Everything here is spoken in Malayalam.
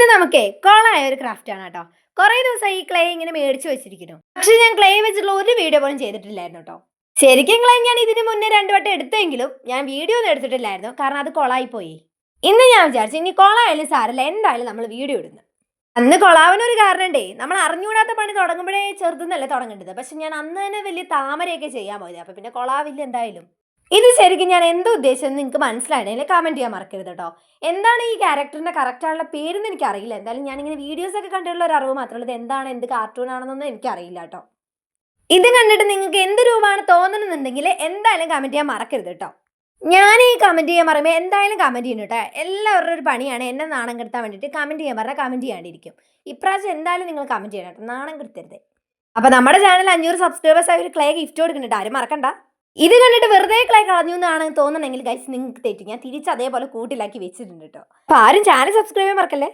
ഇന്ന് നമുക്കേ കൊളായ ഒരു ക്രാഫ്റ്റ് ആണ് കേട്ടോ. കുറേ ദിവസമായി ഈ ക്ലേ ഇങ്ങനെ മേടിച്ചു വെച്ചിരിക്കുന്നു. പക്ഷെ ഞാൻ ക്ലേ വെച്ചിട്ടുള്ള ഒരു വീഡിയോ പോലും ചെയ്തിട്ടില്ലായിരുന്നു കേട്ടോ. ശരിക്കും ക്ലേ ഞാൻ ഇതിന് മുന്നേ 2 വട്ടം എടുത്തെങ്കിലും ഞാൻ വീഡിയോ ഒന്നും എടുത്തിട്ടില്ലായിരുന്നു, കാരണം അത് കൊളായി പോയി. ഇന്ന് ഞാൻ വിചാരിച്ചു ഇനി കൊളായാലും സാരല്ല, എന്തായാലും നമ്മൾ വീഡിയോ ഇടുന്നു. അന്ന് കൊളാവിനൊരു കാരണമുണ്ടേ, നമ്മൾ അറിഞ്ഞുകൂടാത്ത പണി തുടങ്ങുമ്പോഴേ ചെറുതെന്നല്ലേ തുടങ്ങേണ്ടത്. പക്ഷെ ഞാൻ അന്ന് തന്നെ വലിയ താമരയൊക്കെ ചെയ്യാൻ പോയത്, അപ്പൊ പിന്നെ കൊളാവില്ല എന്തായാലും. ഇത് ശരിക്കും ഞാൻ എന്തോ ഉദ്ദേശിച്ചെന്ന് നിങ്ങൾക്ക് മനസ്സിലായില്ലേ? കമന്റ് ചെയ്യാൻ മറക്കരുത് കേട്ടോ. എന്താണ് ഈ ക്യാരക്ടറിന്റെ കറക്റ്റ് ആയിട്ടുള്ള പേരെന്ന് എനിക്ക് അറിയില്ല. എന്തായാലും ഞാനിങ്ങനെ വീഡിയോസ് ഒക്കെ കണ്ടിട്ടുള്ള ഒരു അറിവ് മാത്രമേ ഉള്ളൂ. എന്താണ് എന്ത് കാർട്ടൂൺ ആണെന്നൊന്നും എനിക്ക് അറിയില്ല കേട്ടോ. ഇത് കണ്ടിട്ട് നിങ്ങൾക്ക് എന്ത് രൂപമാണ് തോന്നുന്നുണ്ടെങ്കിൽ എന്തായാലും കമന്റ് ചെയ്യാൻ മറക്കരുത് കേട്ടോ. ഞാൻ ഈ കമന്റ് ചെയ്യാൻ പറയുമ്പോൾ എന്തായാലും കമന്റ് ചെയ്യണം കേട്ടോ. എല്ലാവരുടെ ഒരു പണിയാണ് എന്നെ നാണം കെടുത്താൻ വേണ്ടിയിട്ട് കമന്റ് ചെയ്യാൻ പറഞ്ഞാൽ കമന്റ് ചെയ്യാണ്ടിരിക്കും. ഇപ്രാവശ്യം എന്തായാലും നിങ്ങൾ കമന്റ് ചെയ്യണം കേട്ടോ, നാണം കെടുത്തരുത്. അപ്പൊ നമ്മുടെ ചാനൽ 500 സബ്സ്ക്രൈബേഴ്സ് ആയി ഒരു ക്ലേ ഗിഫ്റ്റ് കൊടുക്കുന്നുണ്ട്, ആരും മറക്കണ്ട. ഇത് കണ്ടിട്ട് വെറുതെ ക്ലേ കളഞ്ഞു എന്നാണ് തോന്നുന്നെങ്കിൽ ഗൈസ് നിങ്ങൾക്ക് തെറ്റി, ഞാൻ തിരിച്ച് അതേപോലെ കൂട്ടിലാക്കി വെച്ചിട്ടുണ്ട് കേട്ടോ. അപ്പൊ ആരും ചാനൽ സബ്സ്ക്രൈബ് ചെയ്യാൻ മറക്കല്ലേ.